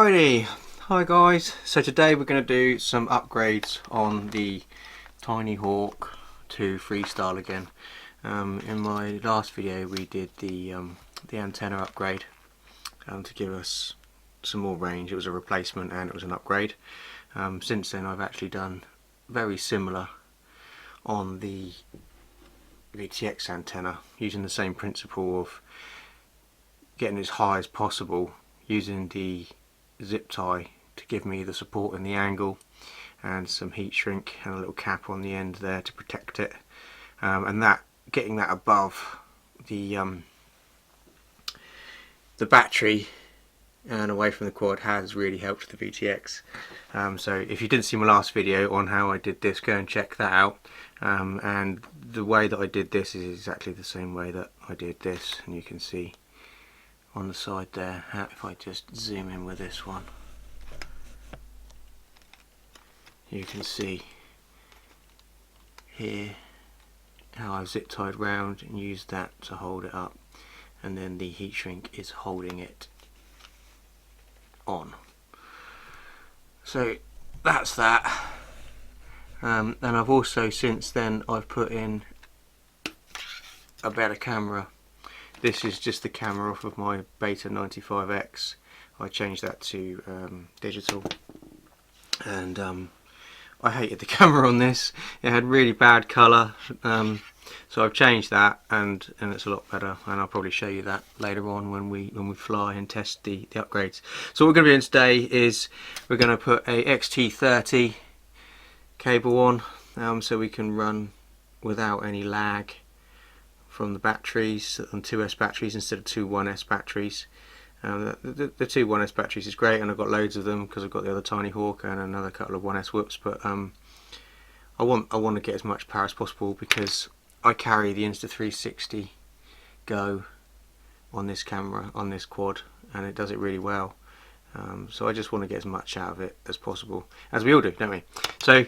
Alrighty, hi guys. So today we're going to do some upgrades on the tinyhawk to freestyle again. In my last video we did the antenna upgrade to give us some more range. It was a replacement and it was an upgrade. Since then I've actually done very similar on the Vtx antenna, using the same principle of getting as high as possible, using the zip tie to give me the support in the angle, and some heat shrink and a little cap on the end there to protect it, and that getting that above the battery and away from the quad has really helped the VTX. So if you didn't see my last video on how I did this, go and check that out. And the way that I did this is exactly the same way that I did this, and you can see on the side there, if I just zoom in with this one, you can see here how I've zip tied round and used that to hold it up, and then the heat shrink is holding it on. So that's that. And I've also since then I've put in a better camera. This is just the camera off of my Beta 95X. I changed that to digital, and I hated the camera on this. It had really bad colour, so I've changed that, and it's a lot better. And I'll probably show you that later on when we fly and test the upgrades. So what we're going to be doing today is we're going to put a XT30 cable on, so we can run without any lag from the batteries, on 2S batteries instead of two 1S batteries. The two 1S batteries is great, and I've got loads of them because I've got the other tinyhawk and another couple of 1S whoops, but I want to get as much power as possible because I carry the Insta360 Go on this camera, on this quad, and it does it really well. So I just want to get as much out of it as possible, as we all do, don't we? So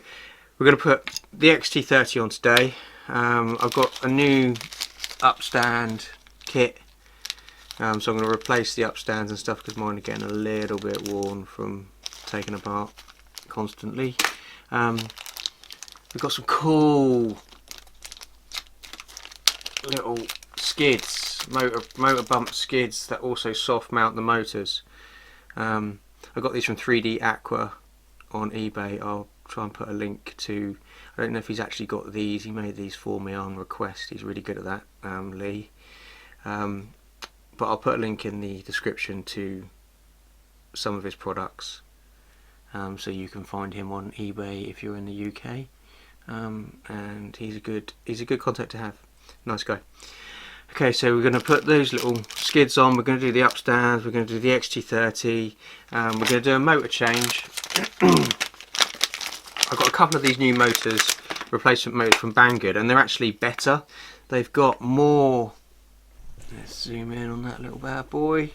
we're going to put the XT30 on today. I've got a new upstand kit, so I'm going to replace the upstands and stuff because mine are getting a little bit worn from taking apart constantly. We've got some cool little skids, motor bump skids that also soft mount the motors. I got these from 3D Aqua on eBay. I'll try and put a link to, I don't know if he's actually got these, he made these for me on request, he's really good at that, Lee. But I'll put a link in the description to some of his products, so you can find him on eBay if you're in the UK, and he's a good contact to have, nice guy. Okay, so we're going to put those little skids on, we're going to do the upstands, we're going to do the XT30, we're going to do a motor change. I've got a couple of these new motors, replacement motors from Banggood, and they're actually better. They've got more, let's zoom in on that little bad boy.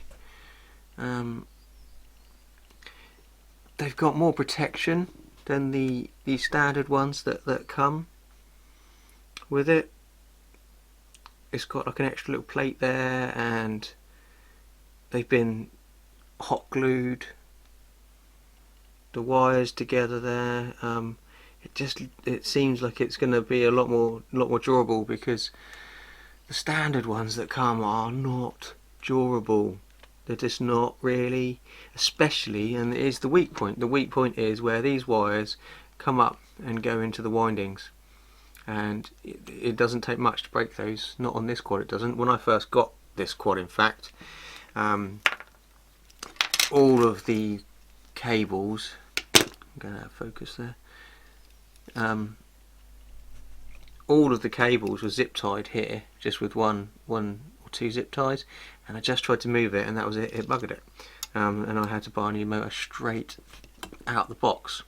They've got more protection than the standard ones that come with it. It's got like an extra little plate there, and they've been hot glued, the wires together there. It seems like it's going to be a lot more durable, because the standard ones that come are not durable. They're just not really, especially, and it is the weak point. The weak point is where these wires come up and go into the windings, and it doesn't take much to break those. Not on this quad, it doesn't. When I first got this quad, in fact, all of the cables, I'm going to focus there, all of the cables were zip tied here, just with one or two zip ties, and I just tried to move it and that was it, it buggered it, and I had to buy a new motor straight out the box.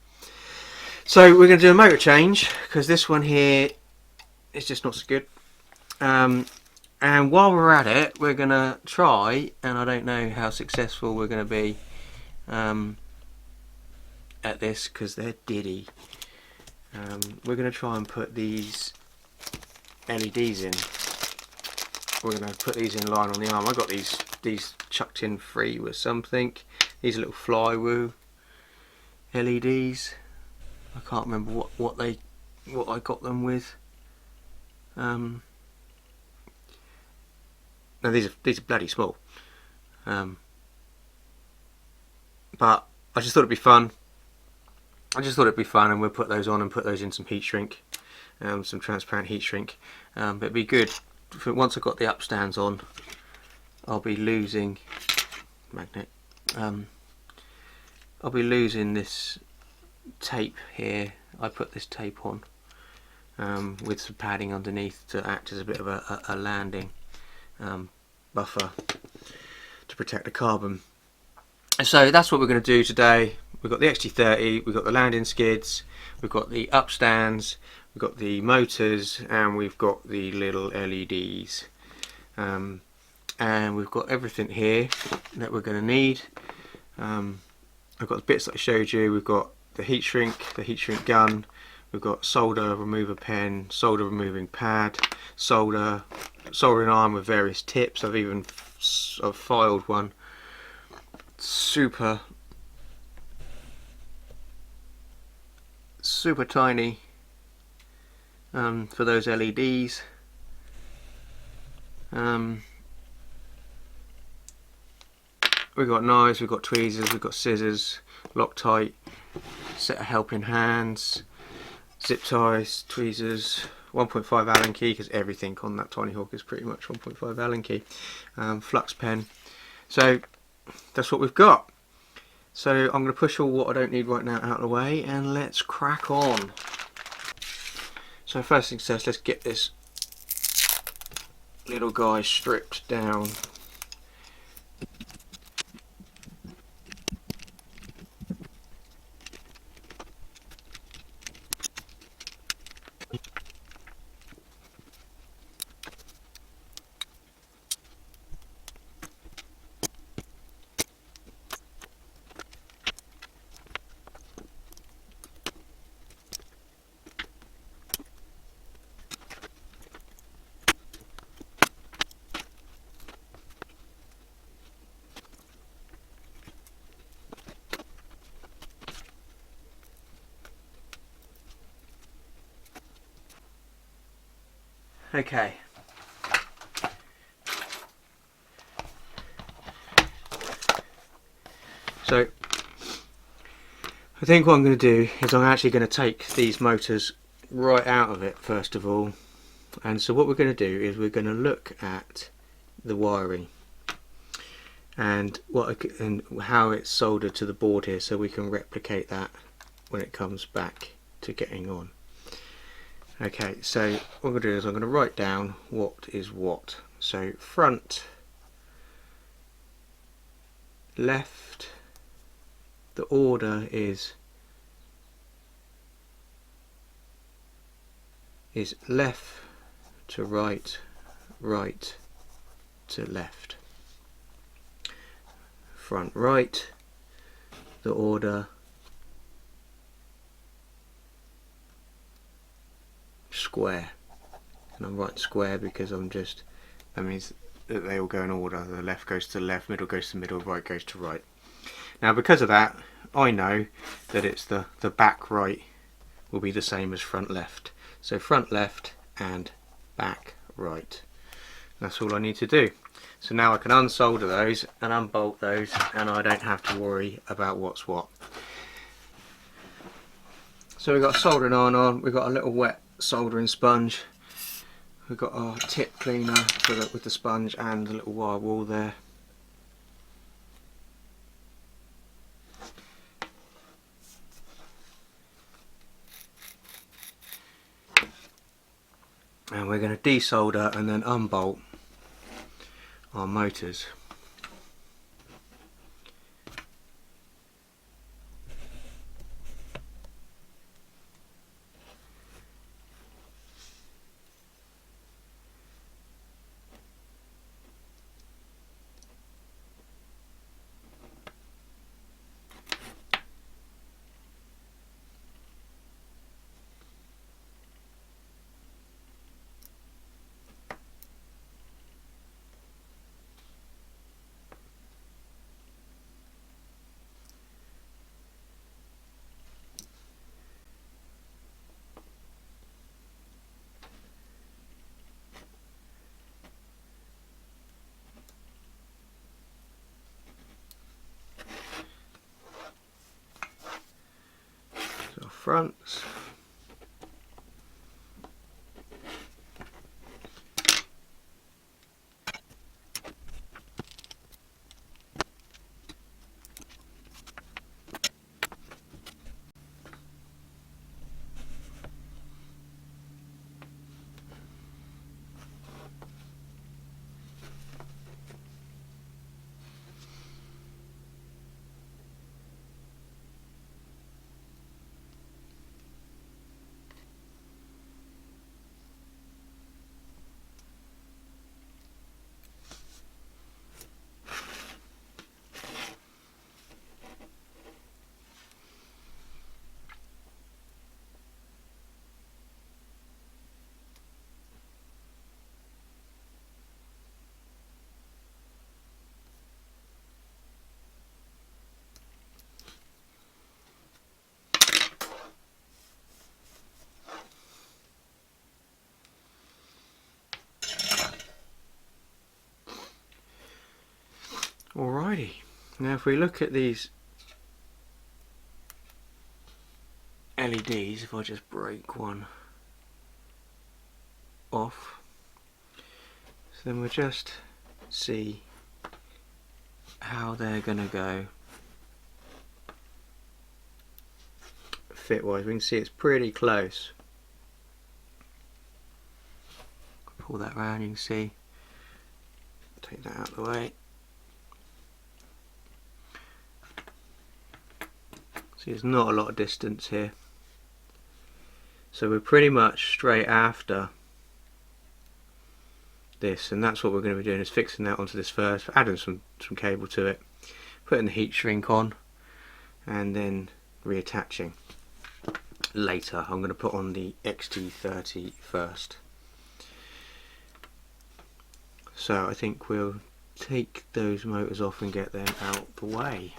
So we're going to do a motor change because this one here is just not so good, and while we're at it we're going to try, and I don't know how successful we're going to be at this because they're diddy. We're going to try and put these LEDs in. We're going to put these in line on the arm. I got these chucked in free with something. These are little flywoo LEDs. I can't remember what I got them with. No, these are bloody small. But I just thought it'd be fun. And we'll put those on and put those in some heat shrink, some transparent heat shrink. But it'd be good once I've got the upstands on. I'll be losing magnet. I'll be losing this tape here. I put this tape on with some padding underneath to act as a bit of a landing buffer to protect the carbon. So that's what we're going to do today. We've got the XT30, we've got the landing skids, we've got the upstands, we've got the motors, and we've got the little LEDs. And we've got everything here that we're going to need. I've got the bits that I showed you. We've got the heat shrink gun, we've got solder remover pen, solder removing pad, soldering iron with various tips. I've filed one super tiny for those LEDs. We've got knives, we've got tweezers, we've got scissors, Loctite, set of helping hands, zip ties, tweezers, 1.5 Allen key, because everything on that Tiny Hawk is pretty much 1.5 Allen key, flux pen. So that's what we've got. So I'm going to push all what I don't need right now out of the way, and let's crack on. So first things first, let's get this little guy stripped down. Okay. So I think what I'm going to do is I'm actually going to take these motors right out of it first of all. And so what we're going to do is we're going to look at the wiring and how it's soldered to the board here, so we can replicate that when it comes back to getting on. Okay, so what I'm going to do is I'm going to write down what is what. So front, left, the order is left to right, right to left. Front right, the order square, and I'm writing square because that means that they all go in order. The left goes to left, middle goes to middle, right goes to right. Now because of that, I know that it's the back right will be the same as front left. So front left and back right. That's all I need to do. So now I can unsolder those and unbolt those, and I don't have to worry about what's what. So we've got a soldering iron on, we've got a little wet soldering sponge, we've got our tip cleaner with the sponge and a little wire wool there. And we're going to desolder and then unbolt our motors. fronts. Alrighty, now if we look at these LEDs, if I just break one off, so then we'll just see how they're gonna go fit wise. We can see it's pretty close. Pull that round, you can see, take that out of the way. See, there's not a lot of distance here, so we're pretty much straight after this, and that's what we're going to be doing, is fixing that onto this first, adding some cable to it, putting the heat shrink on, and then reattaching later. I'm going to put on the XT30 first. So I think we'll take those motors off and get them out the way.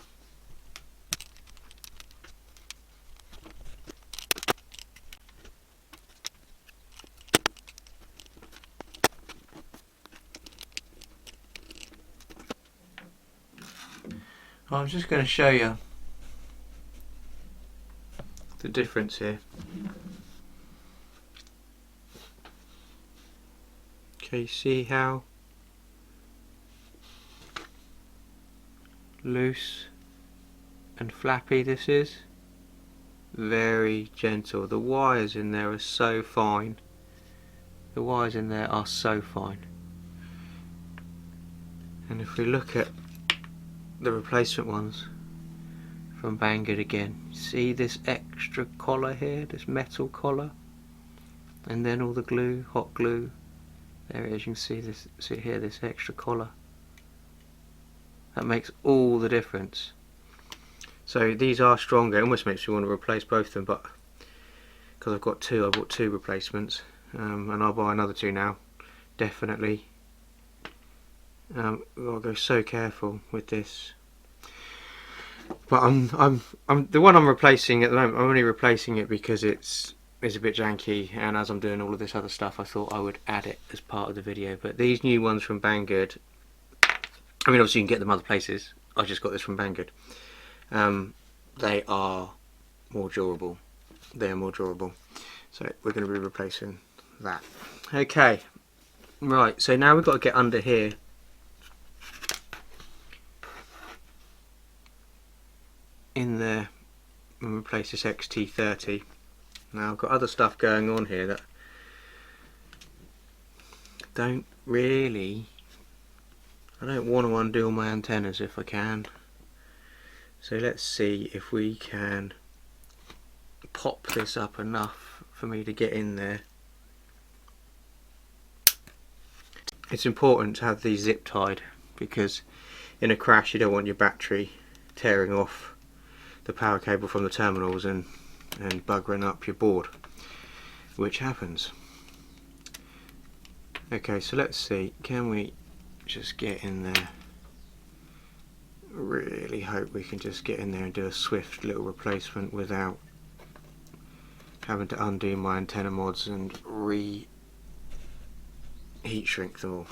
I'm just going to show you the difference here. Okay, see how loose and flappy this is? Very gentle. The wires in there are so fine. The wires in there are so fine. And if we look at the replacement ones from Banggood again, see this extra collar here, this metal collar, and then all the glue, hot glue. There it is, you can see this, see here, this extra collar. That makes all the difference. So these are stronger. It almost makes me want to replace both of them, but because I've got two, I bought two replacements, and I'll buy another two now, definitely. I've got to go so careful with this. But I'm the one I'm replacing at the moment. I'm only replacing it because it's a bit janky, and as I'm doing all of this other stuff, I thought I would add it as part of the video. But these new ones from Banggood, I mean, obviously you can get them other places. I just got this from Banggood. They are more durable. They are more durable. So we're going to be replacing that. Okay, right. So now we've got to get under here. In there and replace this XT30. Now I've got other stuff going on here that don't really, I don't want to undo all my antennas if I can. So let's see if we can pop this up enough for me to get in there. It's important to have these zip tied, because in a crash you don't want your battery tearing off the power cable from the terminals and buggering up your board, which happens. Okay, so let's see, can we just get in there? Really hope we can just get in there and do a swift little replacement without having to undo my antenna mods and heat shrink them all.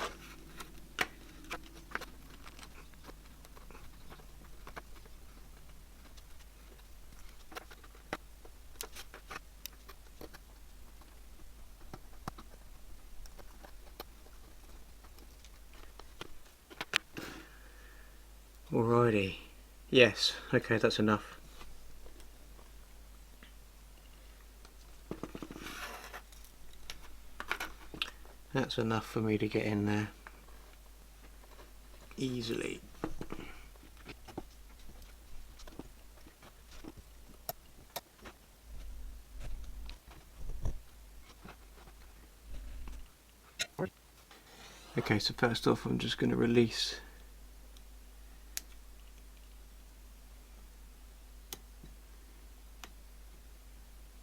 Alrighty. Yes, okay, that's enough. That's enough for me to get in there easily. Okay, so first off I'm just going to release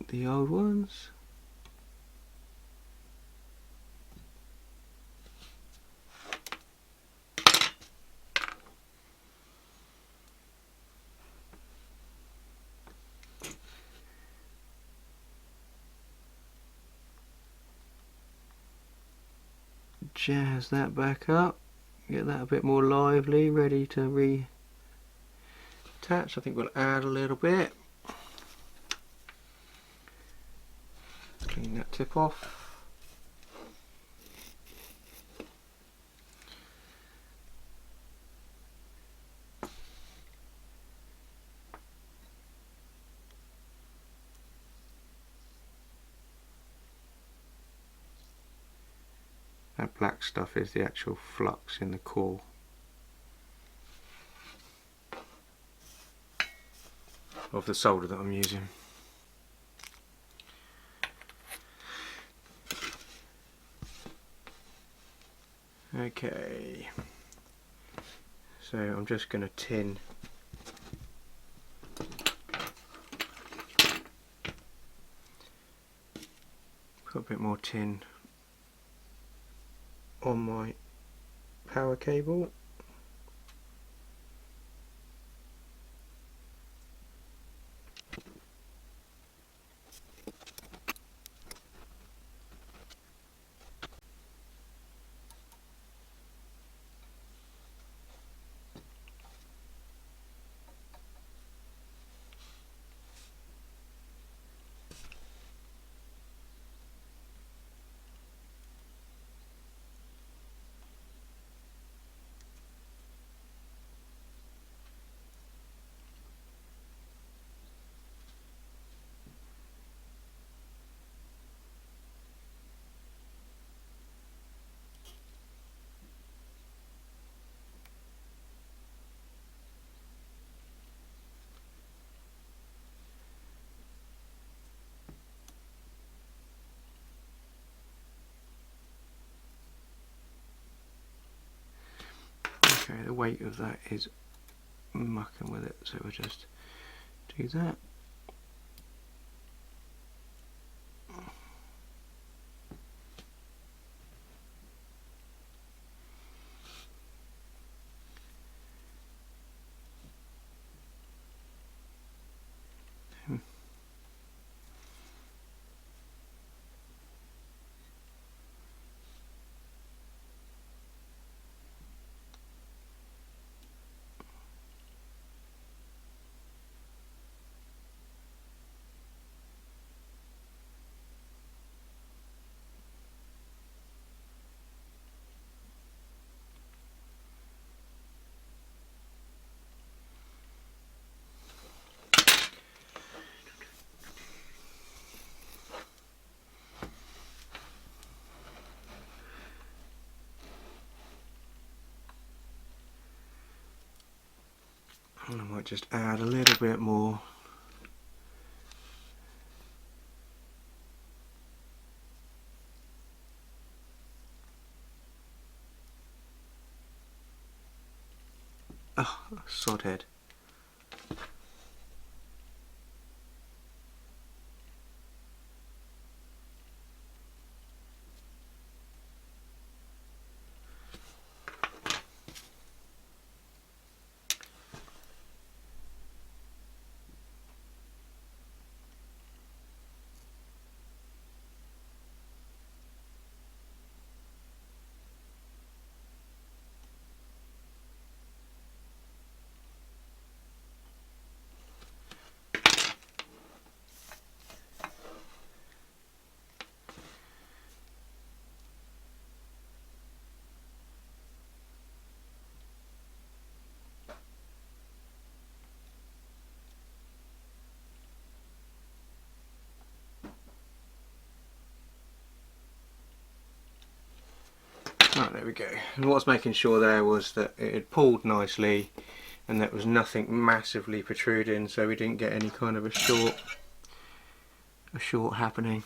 the old ones. Jazz that back up, get that a bit more lively, ready to reattach. I think we'll add a little bit. Clean that tip off. That black stuff is the actual flux in the core. Of the solder that I'm using. Okay, so I'm just going to tin put a bit more tin on my power cable. Okay, the weight of that is mucking with it, so we'll just do that. And I might just add a little bit more. Oh, sod head. we go. And what I was making sure there was that it had pulled nicely and there was nothing massively protruding, so we didn't get any kind of a short happening.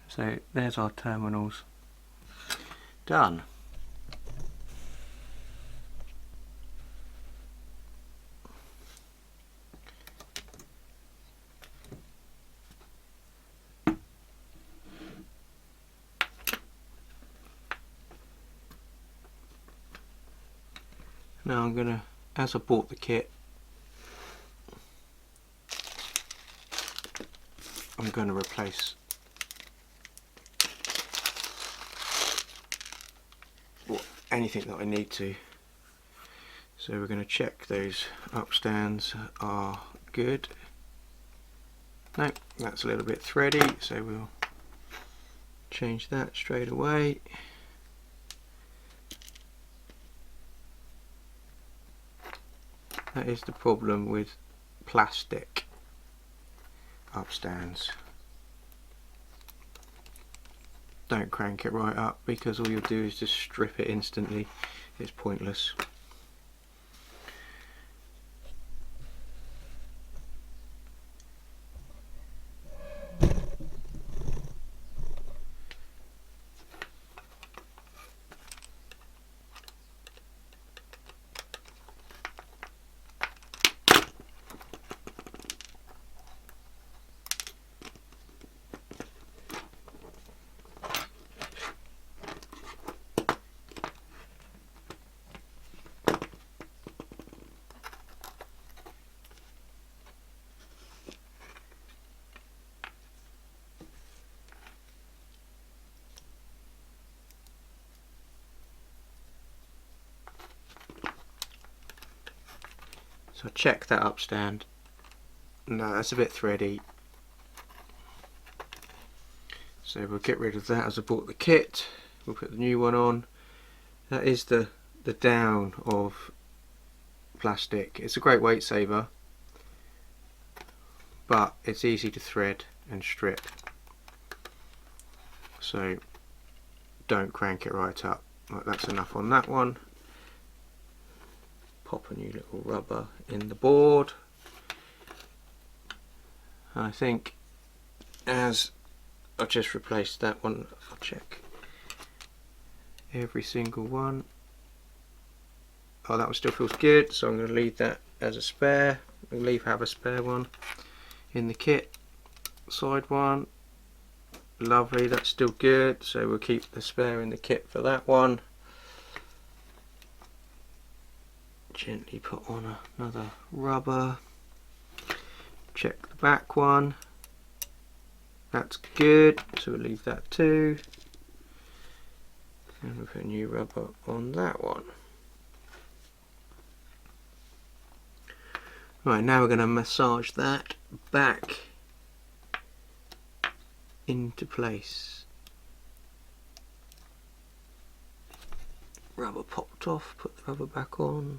So there's our terminals done. Now I'm gonna, as I bought the kit, I'm gonna replace anything that I need to. So we're going to check those upstands are good. No, that's a little bit thready, so we'll change that straight away. That is the problem with plastic upstands. Don't crank it right up, because all you'll do is just strip it instantly. It's pointless. So check that upstand. No, that's a bit thready. So we'll get rid of that as I bought the kit. We'll put the new one on. That is the down of plastic. It's a great weight saver, but it's easy to thread and strip. So don't crank it right up. Right, that's enough on that one. Pop a new little rubber in the board. I think as I've just replaced that one, I'll check every single one. Oh, that one still feels good, so I'm going to leave that as a spare. I'll have a spare one in the kit. Side one, lovely, that's still good, so we'll keep the spare in the kit for that one. Gently put on another rubber. Check the back one. That's good, so we'll leave that too. And we'll put a new rubber on that one. Right, now we're going to massage that back into place. Rubber popped off, put the rubber back on.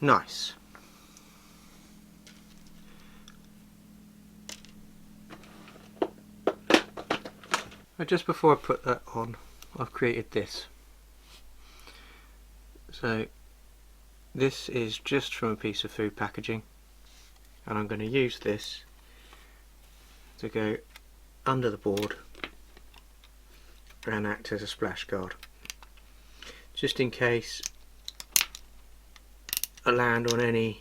Nice. But just before I put that on, I've created this. So this is just from a piece of food packaging, and I'm going to use this to go under the board and act as a splash guard, just in case I land on any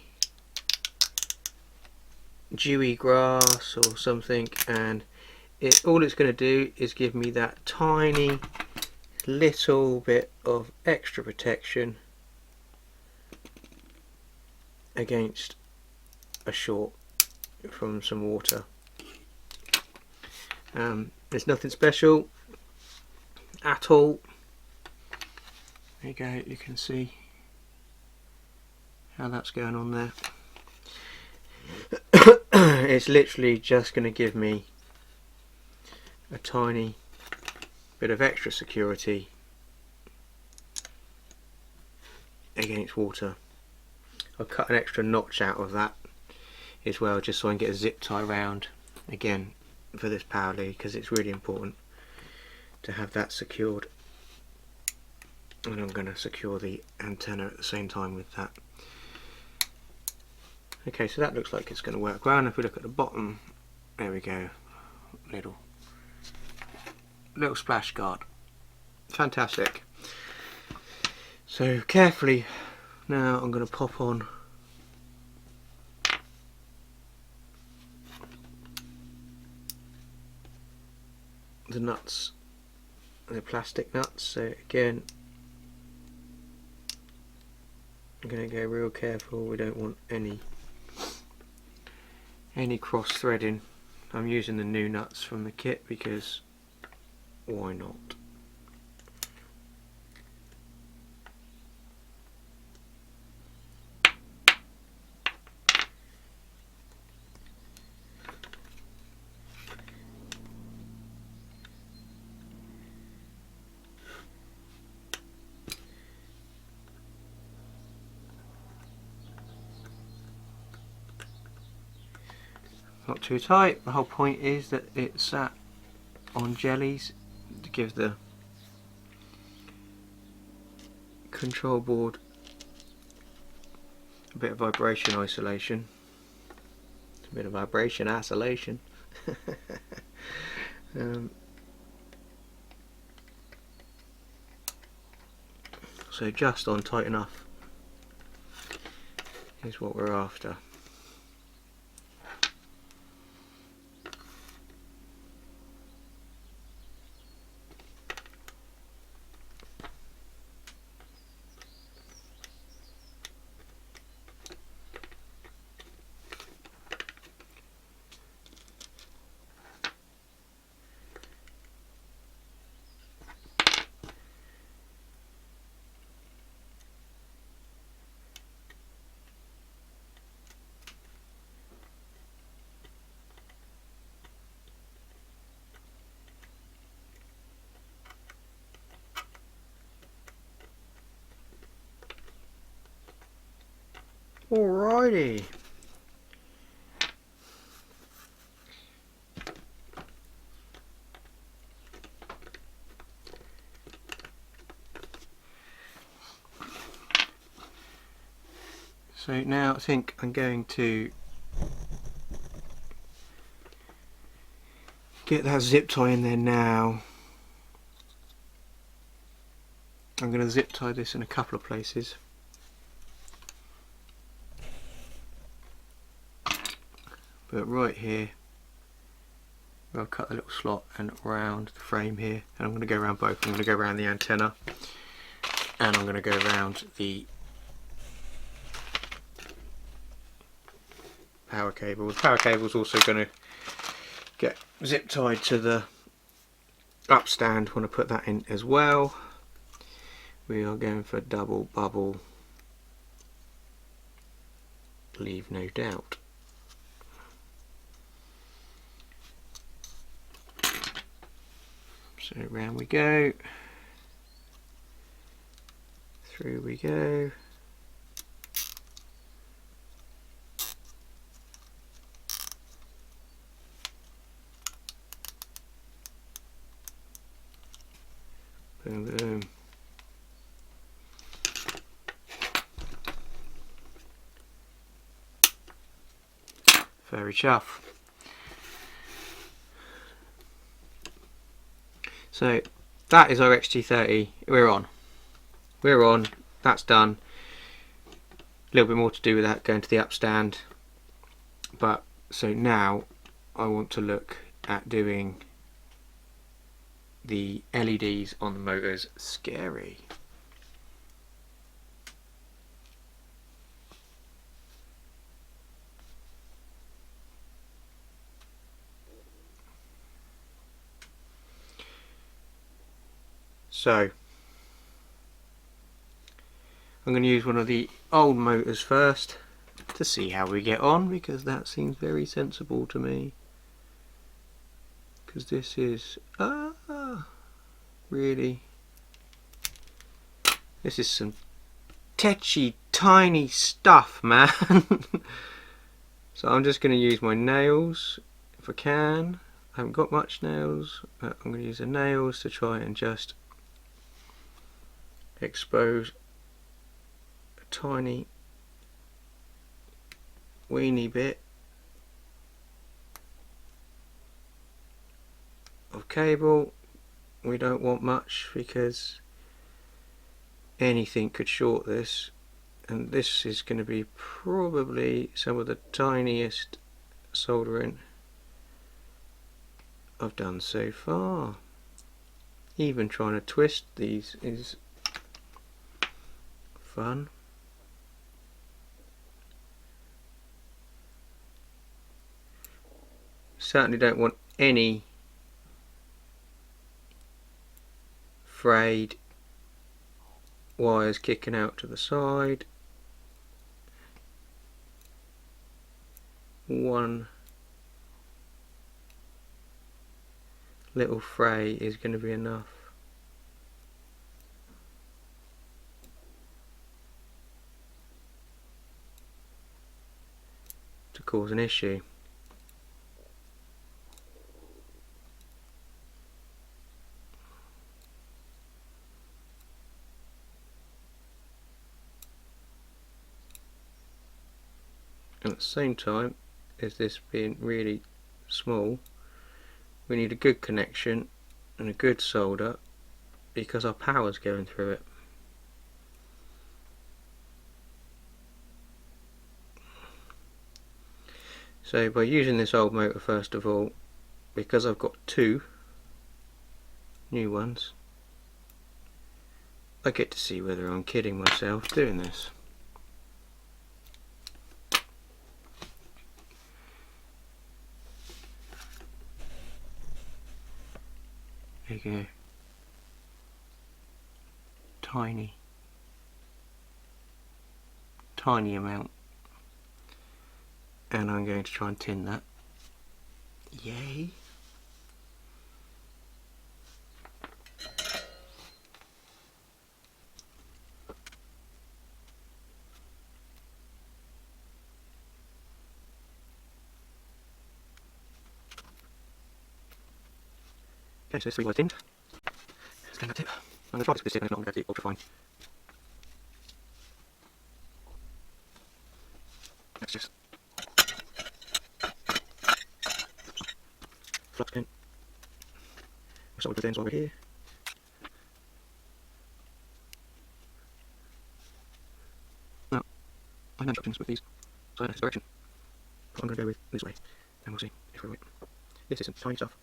dewy grass or something, and all it's going to do is give me that tiny little bit of extra protection against a short from some water. There's nothing special at all. There you go, you can see how that's going on there. it's literally just going to give me a tiny bit of extra security against water. I'll cut an extra notch out of that as well, just so I can get a zip tie round again for this power lead, because it's really important to have that secured. And I'm going to secure the antenna at the same time with that. Okay, so that looks like it's going to work well. And if we look at the bottom, there we go, little splash guard. Fantastic. So carefully now I'm going to pop on the nuts, the plastic nuts. So again, I'm going to go real careful. We don't want any cross threading. I'm using the new nuts from the kit because why not? Not too tight. The whole point is that it's sat on jellies to give the control board a bit of vibration isolation. A bit of vibration isolation. So just on tight enough is what we're after. Alrighty. So now I think I'm going to get that zip tie in there now. I'm going to zip tie this in a couple of places. But right here, I'll cut a little slot and round the frame here, and I'm going to go around both. I'm going to go around the antenna, and I'm going to go around the power cable. The power cable is also going to get zip tied to the upstand when I put that in as well. We are going for double bubble, leave no doubt. So round we go, through we go. Boom, boom. Very chuff. So that is our XT30. We're on. That's done. A little bit more to do with that, going to the upstand. But so now I want to look at doing the LEDs on the motors. Scary. So I'm going to use one of the old motors first to to see how we get on, because that seems very sensible to me. Because this is really, this is some tetchy tiny stuff, man. So I'm just going to use my nails if I can. I haven't got much nails, but I'm going to use the nails to try and just expose a tiny weeny bit of cable. We don't want much because anything could short this, and this is going to be probably some of the tiniest soldering I've done so far. Even trying to twist these is fun. Certainly don't want any frayed wires kicking out to the side. One little fray is going to be enough to cause an issue. And at the same time, as this being really small, we need a good connection and a good solder because our power's going through it. So by using this old motor first of all, because I've got two new ones, I get to see whether I'm kidding myself doing this. There you go. Tiny amount. And I'm going to try and tin that. Yay! Okay, so it's 3 wires tinned. Let's go back tip. I'm going to try this with this tip and if not, I'm going to go to ultra fine. Let's just flux pin. We'll start with the ends while we're here. Now, I know instructions with these, so I know this direction. But I'm going to go with this way, and we'll see if we're right. This is some tiny stuff.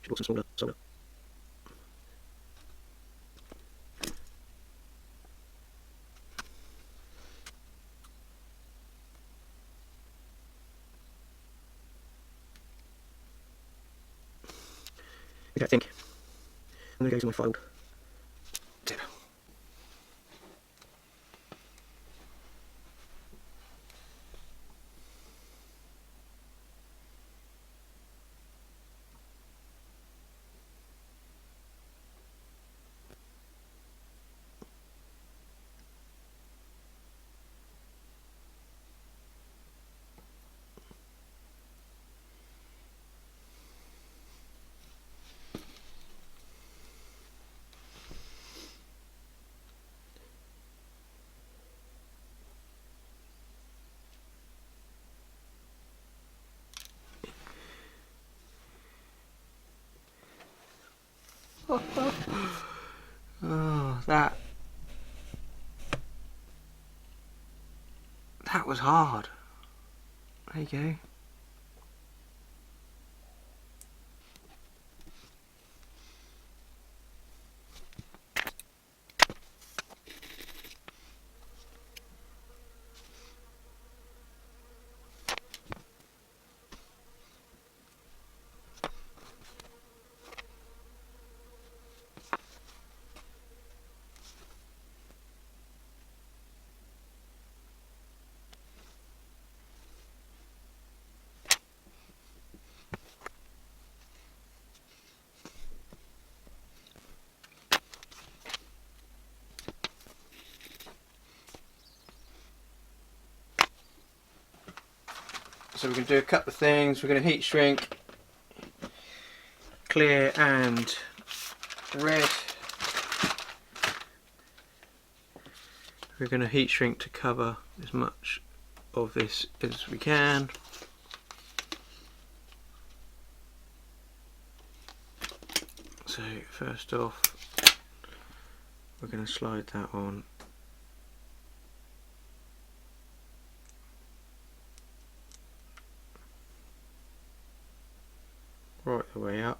Should bought some smaller solder. Okay, I think I'm going to go to my filed tip. Oh, that was hard. There you go. So we're going to do a couple of things. We're going to heat shrink clear and red. We're going to heat shrink to cover as much of this as we can. So first off, we're going to slide that on. Right the way up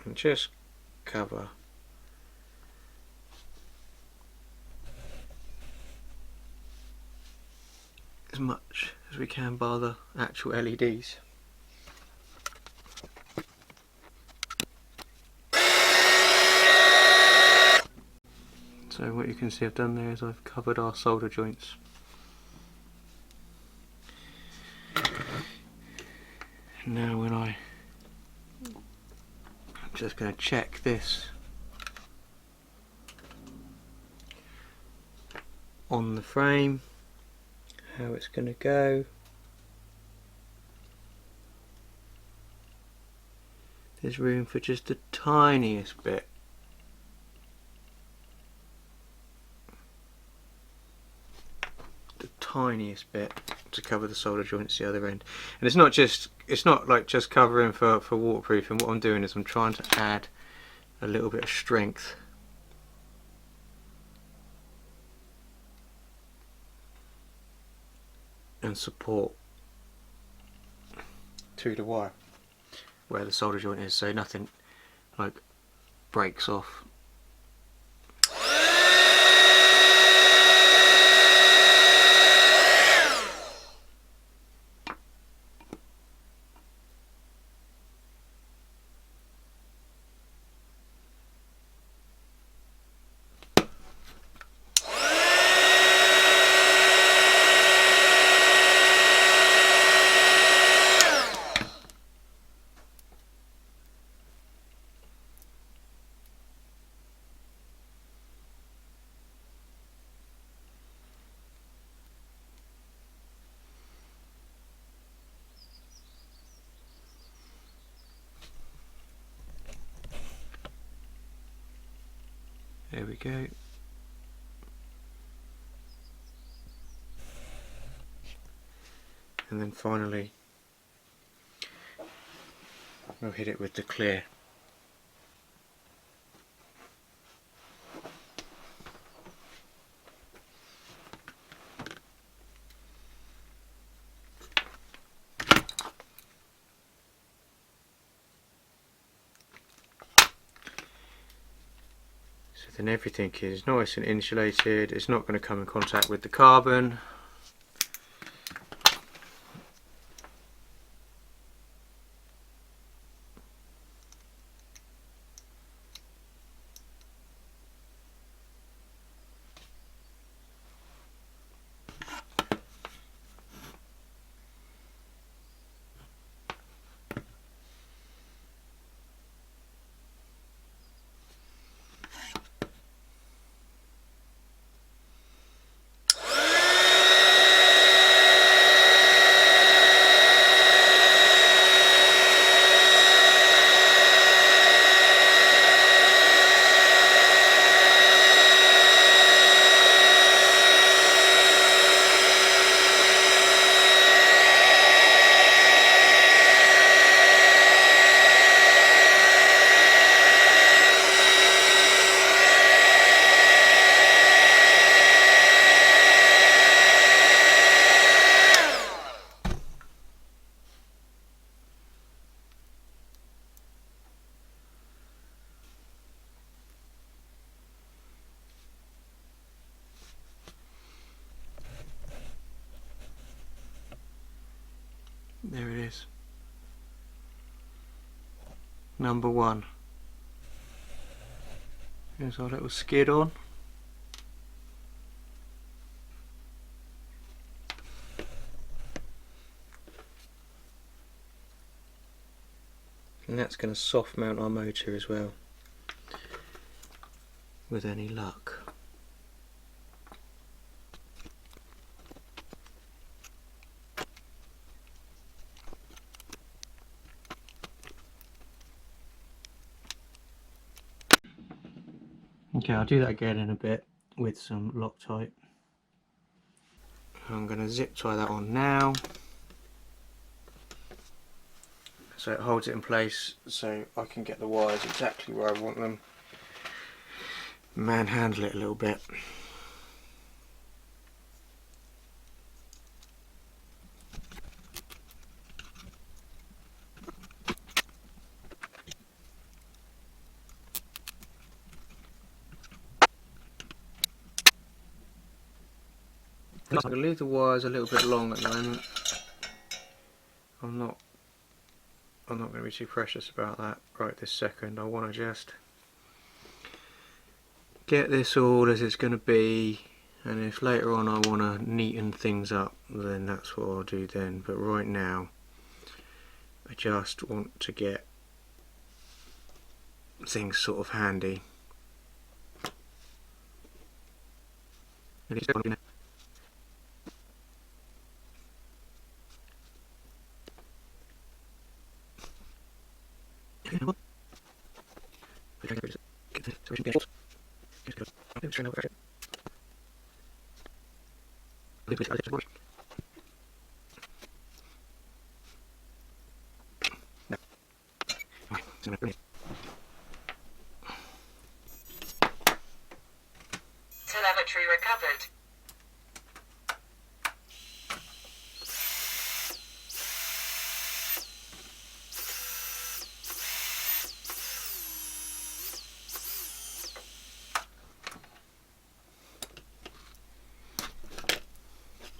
and just cover as much as we can bar the actual LEDs. So what you can see I've done there is I've covered our solder joints. Now when I'm just going to check this on the frame, how it's going to go. There's room for just the tiniest bit. The tiniest bit to cover the solder joints the other end. And it's not like just covering for waterproofing. What I'm doing is I'm trying to add a little bit of strength and support to the wire where the solder joint is, so nothing like breaks off. There we go. And then finally we'll hit it with the clear. Then everything is nice and insulated. It's not going to come in contact with the carbon. There it is. Number one. Here's our little skid on. And that's going to soft mount our motor as well, with any luck. Okay, I'll do that again in a bit with some Loctite. I'm going to zip tie that on now, so it holds it in place so I can get the wires exactly where I want them. Manhandle it a little bit. I'm going to leave the wires a little bit long at the moment. I'm not going to be too precious about that right this second. I want to just get this all as it's going to be, and if later on I want to neaten things up, then that's what I'll do then. But right now I just want to get things sort of handy. Telemetry recovered.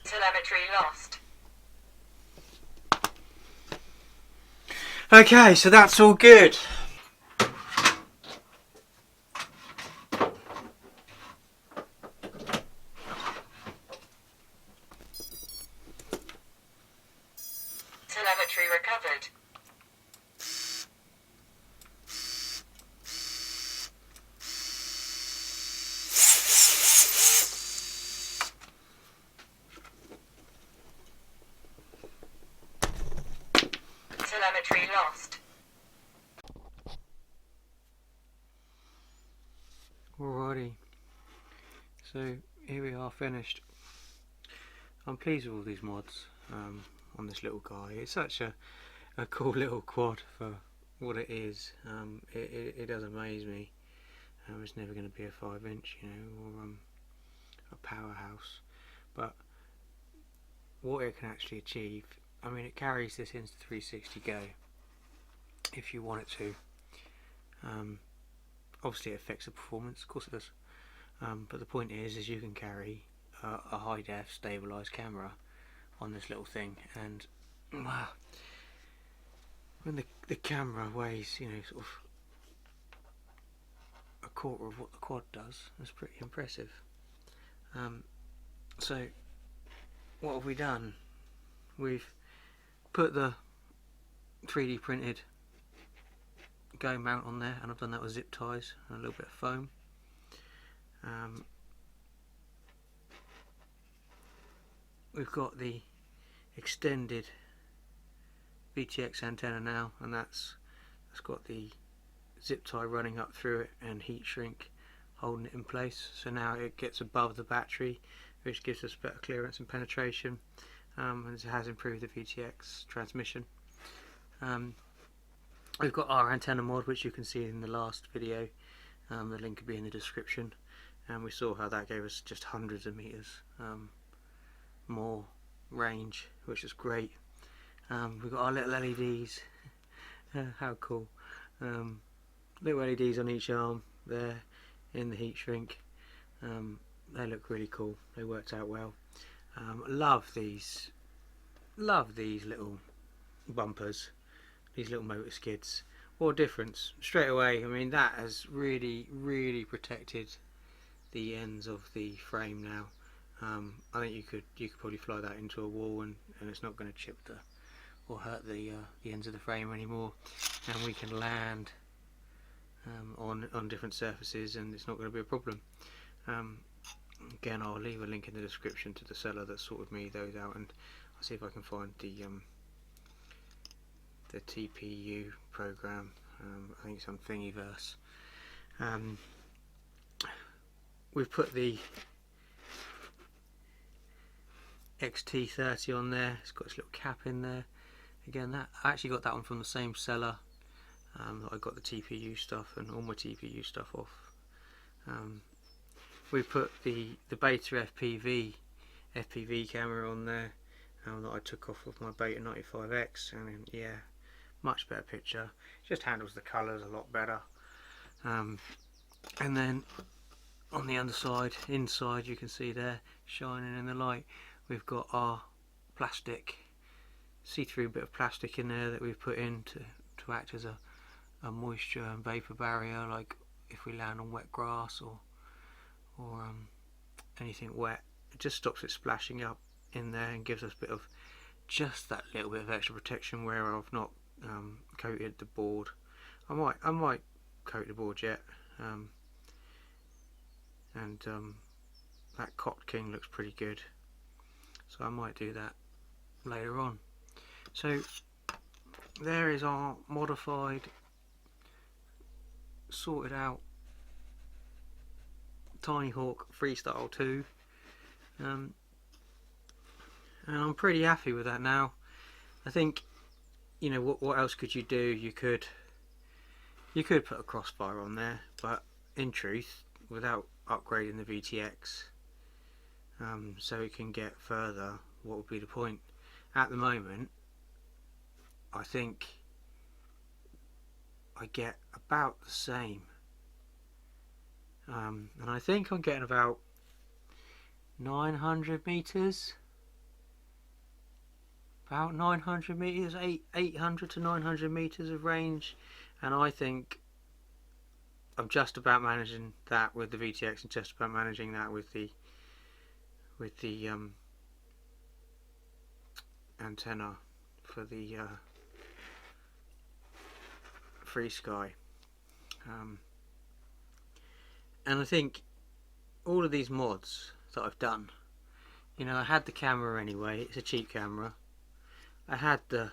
Telemetry lost. Okay, so that's all good. Telemetry recovered. Telemetry lost. Alrighty, so here we are finished. I'm pleased with all these mods on this little guy. It's such a cool little quad for what it is. It does amaze me. It's never going to be a 5-inch, you know, or a powerhouse, but what it can actually achieve, I mean, it carries this Insta360 Go if you want it to. Obviously it affects the performance, of course it does, but the point is you can carry a high def stabilised camera on this little thing, and when the camera weighs, you know, sort of a quarter of what the quad does, that's pretty impressive. So what have we done? We've put the 3D printed Go mount on there, and I've done that with zip ties and a little bit of foam. We've got the extended Vtx antenna now, and that's got the zip tie running up through it and heat shrink holding it in place, so now it gets above the battery, which gives us better clearance and penetration, and it has improved the Vtx transmission. We've got our antenna mod, which you can see in the last video. The link will be in the description, and we saw how that gave us just hundreds of meters more range, which is great. We've got our little LEDs. How cool. Little LEDs on each arm there in the heat shrink. They look really cool. They worked out well. Love these little bumpers, these little motor skids. What a difference straight away. I mean, that has really protected the ends of the frame now. I think you could probably fly that into a wall and it's not going to chip or hurt the ends of the frame anymore, and we can land on different surfaces and it's not going to be a problem. Again, I'll leave a link in the description to the seller that sorted me those out, and I'll see if I can find the TPU program. I think it's on Thingyverse. we've put the XT30 on there. It's got its little cap in there. Again, that I actually got that one from the same seller that I got the TPU stuff and all my TPU stuff off. We put the Beta FPV camera on there that I took off of my Beta 95X, and yeah, much better picture. Just handles the colours a lot better. And then on the underside, inside, you can see there, shining in the light, we've got our plastic, see-through bit of plastic in there that we've put in to act as a moisture and vapour barrier, like if we land on wet grass or anything wet. It just stops it splashing up in there and gives us a bit of, just that little bit of extra protection where I've not coated the board. I might coat the board yet, and that Cot King looks pretty good, so I might do that later on. So there is our modified, sorted out Tinyhawk Freestyle 2, and I'm pretty happy with that now. I think, you know, what else could you do? You could put a crossfire on there, but in truth, without upgrading the VTX so it can get further, what would be the point? At the moment, I think I get about the same, and I think I'm getting about 900 meters, about 900 meters, 800 to 900 meters of range, and I think I'm just about managing that with the VTX and just about managing that with the antenna for the Free Sky. And I think all of these mods that I've done, you know, I had the camera anyway, it's a cheap camera. I had the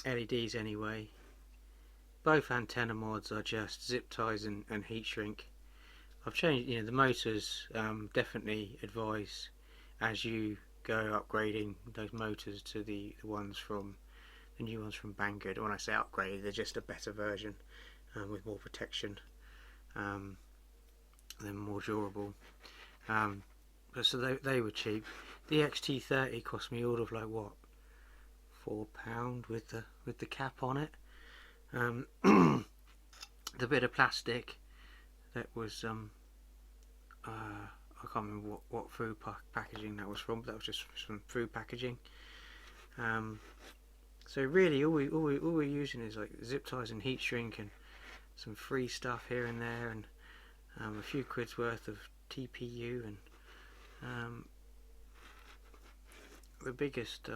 LEDs anyway. Both antenna mods are just zip ties and heat shrink. I've changed, you know, the motors, definitely advise as you go upgrading those motors to the ones from the new ones from Banggood. When I say upgrade, they're just a better version with more protection. They're more durable. So they were cheap. The XT30 cost me all of like what, £4 with the cap on it. The bit of plastic that was I can't remember what food packaging that was from, but that was just some food packaging. So really all we're using is like zip ties and heat shrink and some free stuff here and there, and a few quid's worth of TPU, and the biggest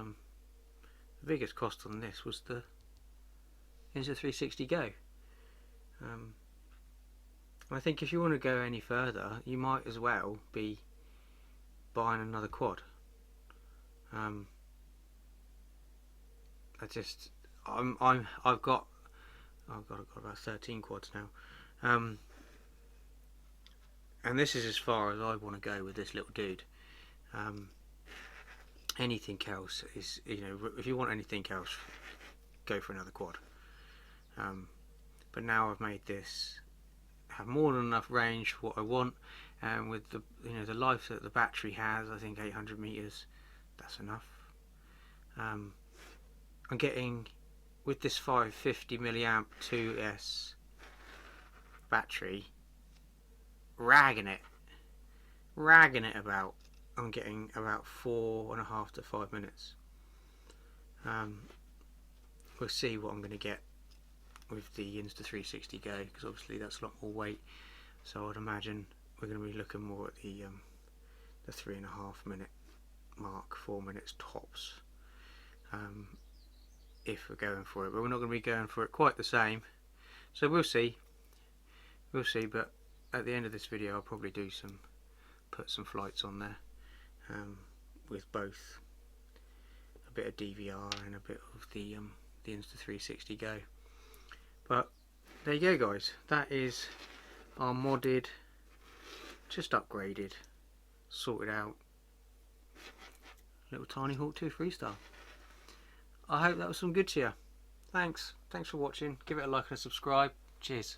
cost on this was the Insta360 Go. I think if you want to go any further, you might as well be buying another quad. I've got about 13 quads now, and this is as far as I want to go with this little dude. Anything else is, you know, if you want anything else, go for another quad. But now I've made this have more than enough range for what I want, and with the, you know, the life that the battery has, I think 800 meters, that's enough. I'm getting, with this 550 milliamp 2S battery, ragging it about, I'm getting about 4.5 to 5 minutes. We'll see what I'm going to get with the Insta360 Go, because obviously that's a lot more weight, so I'd imagine we're going to be looking more at the 3.5 minute mark, 4 minutes tops, if we're going for it, but we're not going to be going for it quite the same, so we'll see, but at the end of this video I'll probably put some flights on there, with both a bit of DVR and a bit of the Insta360 Go. But there you go, guys, that is our modded just upgraded, sorted out. Little Tiny Hawk 2 freestyle. I hope that was some good to you. Thanks for watching. Give it a like and a subscribe. Cheers.